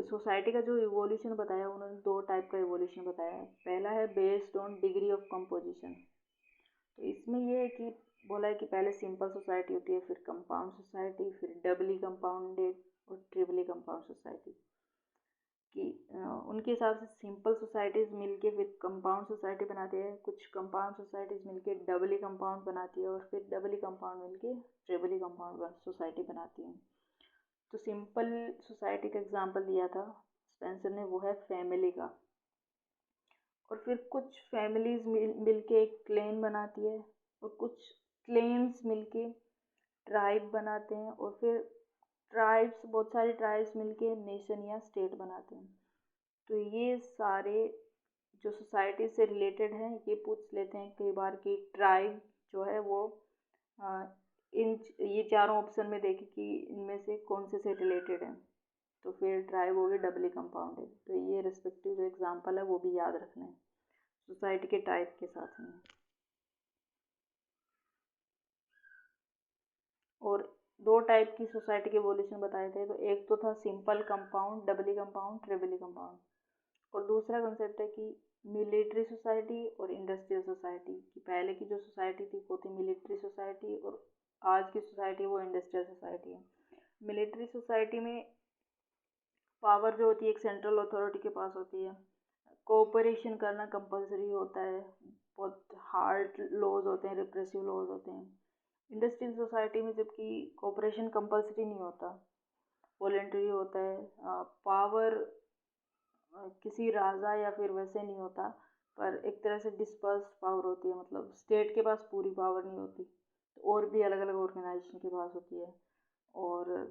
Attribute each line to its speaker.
Speaker 1: तो सोसाइटी का जो इवोल्यूशन बताया उन्होंने 2 टाइप का इवोल्यूशन बताया है। पहला है based on degree of composition. तो इसमें ये है कि बोला है कि पहले सिंपल सोसाइटी होती है, फिर कंपाउंड सोसाइटी, फिर डबली कंपाउंडेड और ट्रिपली कंपाउंड सोसाइटी। कि उनके हिसाब से सिंपल सोसाइटीज़ मिलके फिर कंपाउंड सोसाइटी बनाती है, कुछ कंपाउंड सोसाइटीज़ मिलके डबली कंपाउंड बनाती है और फिर डबली कंपाउंड मिलके ट्रिपली कंपाउंड सोसाइटी बनाती है। तो सिंपल सोसाइटी का एग्जांपल दिया था स्पेंसर ने, वो है फैमिली का। और फिर कुछ फैमिलीज मिलके एक क्लेन बनाती है और कुछ क्लेन्स मिलके ट्राइब बनाते हैं और फिर ट्राइब्स, बहुत सारी ट्राइब्स मिलके नेशन या स्टेट बनाते हैं। तो ये सारे जो सोसाइटी से रिलेटेड हैं ये पूछ लेते हैं कई बार कि ट्राइब जो है वो इन ये चारों ऑप्शन में देखे कि इनमें से कौन से रिलेटेड है। तो फिर ट्राइब हो गई डबली कंपाउंडेड। तो ये रिस्पेक्टिव जो एग्जांपल है वो भी याद रखना है सोसाइटी के टाइप के साथ में। और 2 टाइप की सोसाइटी के इवोल्यूशन बताए थे। तो एक तो था सिंपल कंपाउंड, डबली कंपाउंड, ट्रिपली कंपाउंड। और दूसरा कंसेप्ट है कि मिलिट्री सोसाइटी और इंडस्ट्रियल सोसाइटी। कि पहले की जो सोसाइटी थी वो थी मिलिट्री सोसाइटी और आज की सोसाइटी वो इंडस्ट्रियल सोसाइटी है। मिलिट्री सोसाइटी में पावर जो होती है एक सेंट्रल अथॉरिटी के पास होती है, कोऑपरेशन करना कंपलसरी होता है, बहुत हार्ड लॉज होते हैं, रिप्रेसिव लॉज होते हैं। इंडस्ट्रियल सोसाइटी में जबकि कोऑपरेशन कंपलसरी नहीं होता, वॉलेंटरी होता है, पावर किसी राजा या फिर वैसे नहीं होता, पर एक तरह से डिस्पर्स पावर होती है, मतलब स्टेट के पास पूरी पावर नहीं होती, तो और भी अलग अलग ऑर्गेनाइजेशन के पास होती है। और